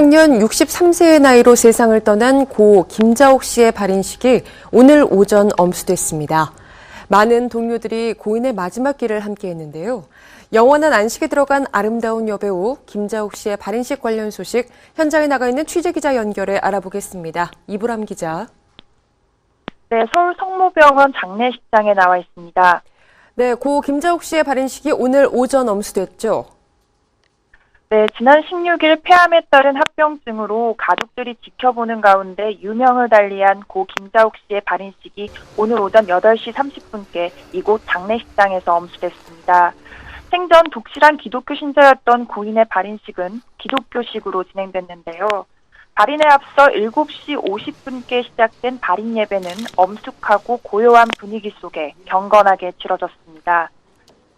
작년 63세의 나이로 세상을 떠난 고 김자옥 씨의 발인식이 오늘 오전 엄수됐습니다. 많은 동료들이 고인의 마지막 길을 함께했는데요. 영원한 안식에 들어간 아름다운 여배우 김자옥 씨의 발인식 관련 소식 현장에 나가 있는 취재기자 연결해 알아보겠습니다. 이보람 기자. 네, 서울 성모병원 장례식장에 나와 있습니다. 네, 고 김자옥 씨의 발인식이 오늘 오전 엄수됐죠? 네, 지난 16일 폐암에 따른 합병증으로 가족들이 지켜보는 가운데 유명을 달리한 고 김자옥 씨의 발인식이 오늘 오전 8시 30분께 이곳 장례식장에서 엄수됐습니다. 생전 독실한 기독교 신자였던 고인의 발인식은 기독교식으로 진행됐는데요. 발인에 앞서 7시 50분께 시작된 발인 예배는 엄숙하고 고요한 분위기 속에 경건하게 치러졌습니다.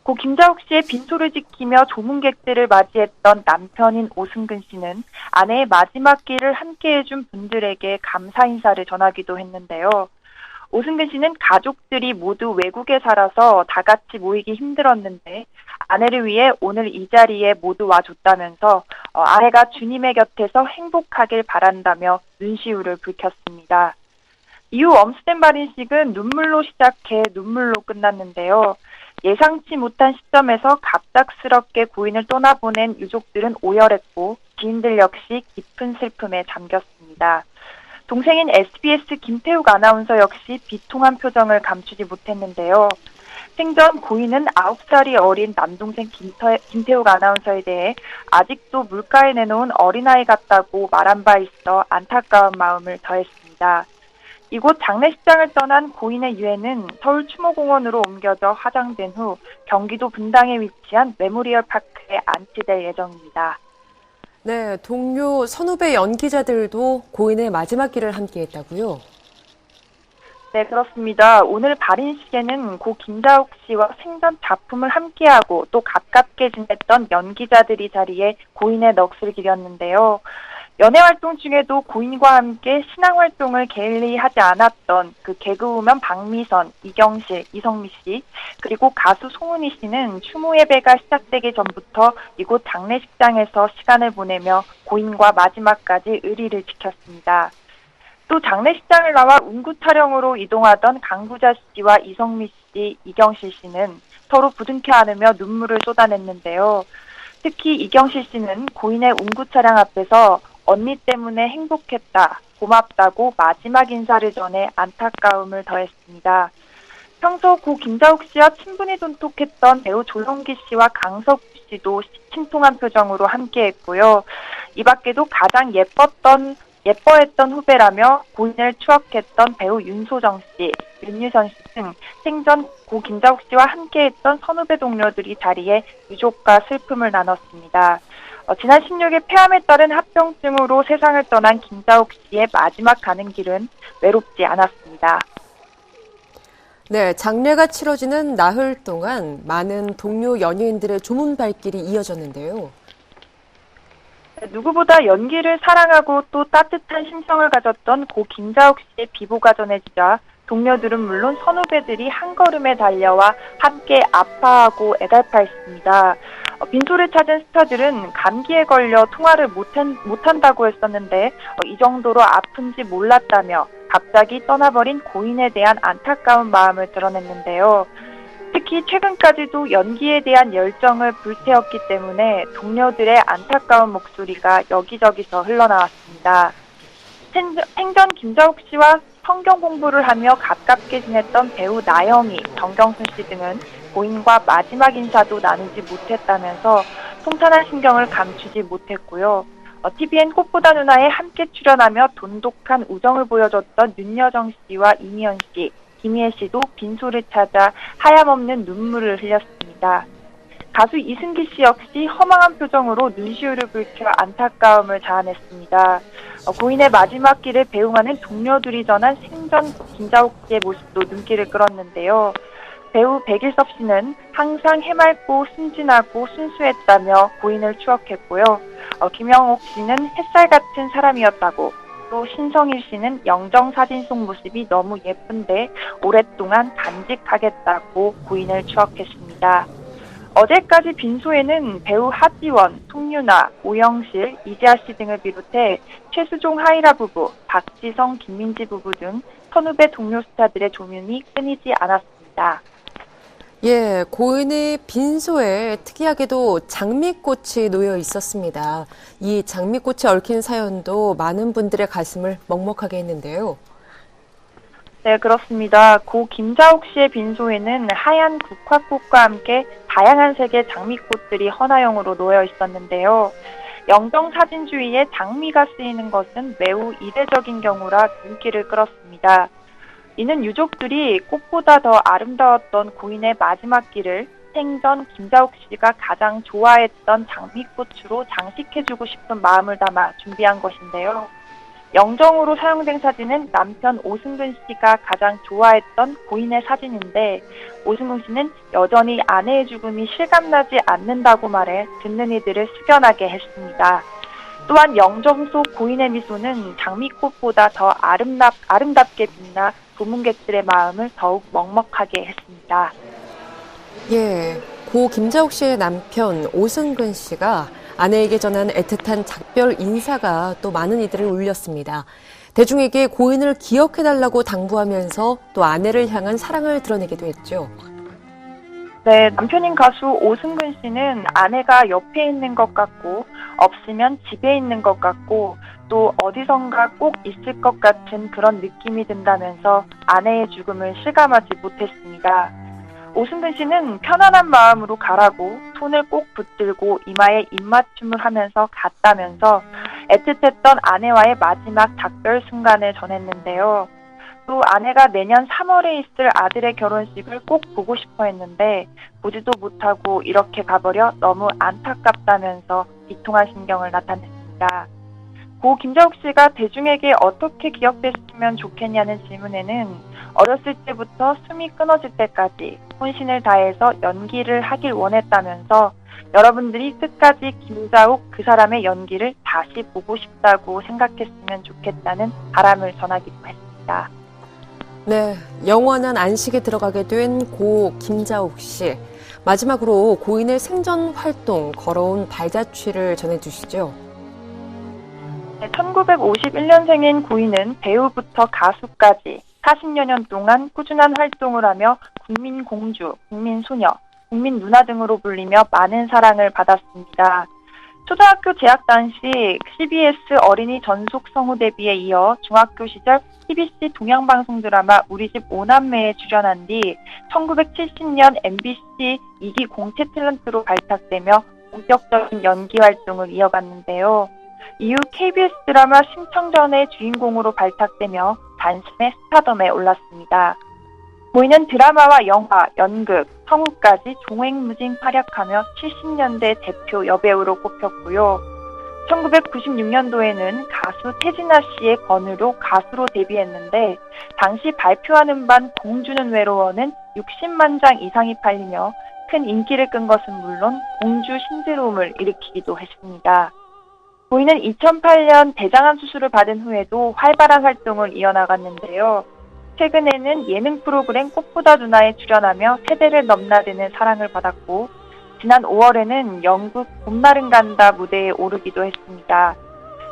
고 김자옥 씨의 빈소를 지키며 조문객들을 맞이했던 남편인 오승근 씨는 아내의 마지막 길을 함께 해준 분들에게 감사 인사를 전하기도 했는데요. 오승근 씨는 가족들이 모두 외국에 살아서 다 같이 모이기 힘들었는데 아내를 위해 오늘 이 자리에 모두 와줬다면서 아내가 주님의 곁에서 행복하길 바란다며 눈시울을 붉혔습니다. 이후 엄수된 발인식은 눈물로 시작해 눈물로 끝났는데요. 예상치 못한 시점에서 갑작스럽게 고인을 떠나보낸 유족들은 오열했고 지인들 역시 깊은 슬픔에 잠겼습니다. 동생인 SBS 김태욱 아나운서 역시 비통한 표정을 감추지 못했는데요. 생전 고인은 9살이 어린 남동생 김태욱 아나운서에 대해 아직도 물가에 내놓은 어린아이 같다고 말한 바 있어 안타까운 마음을 더했습니다. 이곳 장례식장을 떠난 고인의 유해는 서울 추모공원으로 옮겨져 화장된 후 경기도 분당에 위치한 메모리얼 파크에 안치될 예정입니다. 네, 동료 선후배 연기자들도 고인의 마지막 길을 함께했다고요? 네, 그렇습니다. 오늘 발인식에는 고 김자옥 씨와 생전 작품을 함께하고 또 가깝게 지냈던 연기자들이 자리에 고인의 넋을 기렸는데요. 연애 활동 중에도 고인과 함께 신앙 활동을 게을리 하지 않았던 그 개그우먼 박미선, 이경실, 이성미 씨, 그리고 가수 송은이 씨는 추모 예배가 시작되기 전부터 이곳 장례식장에서 시간을 보내며 고인과 마지막까지 의리를 지켰습니다. 또 장례식장을 나와 운구 촬영으로 이동하던 강부자 씨와 이성미 씨, 이경실 씨는 서로 부둥켜 안으며 눈물을 쏟아냈는데요. 특히 이경실 씨는 고인의 운구 차량 앞에서 언니 때문에 행복했다, 고맙다고 마지막 인사를 전해 안타까움을 더했습니다. 평소 고 김자옥 씨와 친분이 돈독했던 배우 조성기 씨와 강석구 씨도 침통한 표정으로 함께했고요. 이 밖에도 가장 예뻐했던 후배라며 고인을 추억했던 배우 윤소정 씨, 윤유선 씨 등 생전 고 김자옥 씨와 함께했던 선후배 동료들이 자리에 유족과 슬픔을 나눴습니다. 지난 16일 폐암에 따른 합병증으로 세상을 떠난 김자옥 씨의 마지막 가는 길은 외롭지 않았습니다. 네, 장례가 치러지는 나흘 동안 많은 동료 연예인들의 조문 발길이 이어졌는데요. 누구보다 연기를 사랑하고 또 따뜻한 심성을 가졌던 고 김자옥 씨의 비보가 전해지자 동료들은 물론 선후배들이 한 걸음에 달려와 함께 아파하고 애달파했습니다. 빈소를 찾은 스타들은 감기에 걸려 통화를 못한다고 했었는데 이 정도로 아픈지 몰랐다며 갑자기 떠나버린 고인에 대한 안타까운 마음을 드러냈는데요. 특히 최근까지도 연기에 대한 열정을 불태웠기 때문에 동료들의 안타까운 목소리가 여기저기서 흘러나왔습니다. 생전 김자옥 씨와 성경 공부를 하며 가깝게 지냈던 배우 나영희, 정경순 씨 등은 고인과 마지막 인사도 나누지 못했다면서 통탄한 심경을 감추지 못했고요. TVN 꽃보다 누나에 함께 출연하며 돈독한 우정을 보여줬던 윤여정 씨와 이미연 씨, 김희애 씨도 빈소를 찾아 하염없는 눈물을 흘렸습니다. 가수 이승기 씨 역시 허망한 표정으로 눈시울을 붉혀 안타까움을 자아냈습니다. 고인의 마지막 길을 배웅하는 동료들이 전한 생전 김자옥 씨의 모습도 눈길을 끌었는데요. 배우 백일섭 씨는 항상 해맑고 순진하고 순수했다며 고인을 추억했고요. 김영옥 씨는 햇살 같은 사람이었다고, 또 신성일 씨는 영정사진 속 모습이 너무 예쁜데 오랫동안 간직하겠다고 고인을 추억했습니다. 어제까지 빈소에는 배우 하지원, 송유나, 오영실, 이재하 씨 등을 비롯해 최수종 하이라 부부, 박지성, 김민지 부부 등 선후배 동료 스타들의 조문이 끊이지 않았습니다. 예, 고인의 빈소에 특이하게도 장미꽃이 놓여 있었습니다. 이 장미꽃이 얽힌 사연도 많은 분들의 가슴을 먹먹하게 했는데요. 네, 그렇습니다. 고 김자옥 씨의 빈소에는 하얀 국화꽃과 함께 다양한 색의 장미꽃들이 헌화형으로 놓여 있었는데요. 영정 사진주의에 장미가 쓰이는 것은 매우 이례적인 경우라 눈길을 끌었습니다. 이는 유족들이 꽃보다 더 아름다웠던 고인의 마지막 길을 생전 김자옥 씨가 가장 좋아했던 장미꽃으로 장식해주고 싶은 마음을 담아 준비한 것인데요. 영정으로 사용된 사진은 남편 오승근 씨가 가장 좋아했던 고인의 사진인데 오승근 씨는 여전히 아내의 죽음이 실감나지 않는다고 말해 듣는 이들을 숙연하게 했습니다. 또한 영정 속 고인의 미소는 장미꽃보다 더 아름답게 빛나 조문객들의 마음을 더욱 먹먹하게 했습니다. 예, 고 김자옥 씨의 남편 오승근 씨가 아내에게 전한 애틋한 작별 인사가 또 많은 이들을 울렸습니다. 대중에게 고인을 기억해달라고 당부하면서 또 아내를 향한 사랑을 드러내기도 했죠. 네, 남편인 가수 오승근 씨는 아내가 옆에 있는 것 같고 없으면 집에 있는 것 같고 또 어디선가 꼭 있을 것 같은 그런 느낌이 든다면서 아내의 죽음을 실감하지 못했습니다. 오승근 씨는 편안한 마음으로 가라고 손을 꼭 붙들고 이마에 입맞춤을 하면서 갔다면서 애틋했던 아내와의 마지막 작별 순간을 전했는데요. 또 아내가 내년 3월에 있을 아들의 결혼식을 꼭 보고 싶어 했는데 보지도 못하고 이렇게 가버려 너무 안타깝다면서 비통한 심경을 나타냈습니다. 고 김자옥 씨가 대중에게 어떻게 기억됐으면 좋겠냐는 질문에는 어렸을 때부터 숨이 끊어질 때까지 혼신을 다해서 연기를 하길 원했다면서 여러분들이 끝까지 김자옥 그 사람의 연기를 다시 보고 싶다고 생각했으면 좋겠다는 바람을 전하기도 했습니다. 네, 영원한 안식에 들어가게 된 고 김자옥 씨. 마지막으로 고인의 생전 활동, 걸어온 발자취를 전해주시죠. 1951년생인 고인은 배우부터 가수까지 40여 년 동안 꾸준한 활동을 하며 국민공주, 국민소녀, 국민누나 등으로 불리며 많은 사랑을 받았습니다. 초등학교 재학 당시 CBS 어린이 전속 성우 데뷔에 이어 중학교 시절 TBC 동양방송 드라마 우리집 오남매에 출연한 뒤 1970년 MBC 2기 공채 탤런트로 발탁되며 본격적인 연기 활동을 이어갔는데요. 이후 KBS 드라마 심청전의 주인공으로 발탁되며 단숨에 스타덤에 올랐습니다. 고인은 드라마와 영화, 연극, 성우까지 종횡무진 활약하며 70년대 대표 여배우로 꼽혔고요. 1996년도에는 가수 태진아 씨의 권유로 가수로 데뷔했는데 당시 발표하는 반 공주는 외로워는 60만 장 이상이 팔리며 큰 인기를 끈 것은 물론 공주 신드롬을 일으키기도 했습니다. 고인은 2008년 대장암 수술을 받은 후에도 활발한 활동을 이어나갔는데요. 최근에는 예능 프로그램 꽃보다 누나에 출연하며 세대를 넘나드는 사랑을 받았고 지난 5월에는 영국 봄날은 간다 무대에 오르기도 했습니다.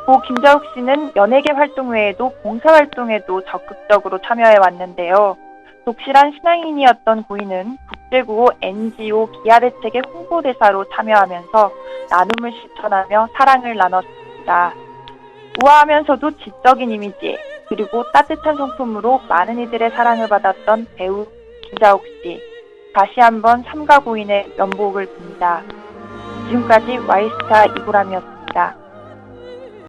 고 김자옥 씨는 연예계 활동 외에도 봉사활동에도 적극적으로 참여해 왔는데요. 독실한 신앙인이었던 고인은 국제구호 NGO 기아대책의 홍보대사로 참여하면서 나눔을 실천하며 사랑을 나눴습니다. 우아하면서도 지적인 이미지 그리고 따뜻한 성품으로 많은 이들의 사랑을 받았던 배우 김자옥 씨. 다시 한번 삼가 고인의 면복을 빕니다. 지금까지 와이스타 이보람이었습니다.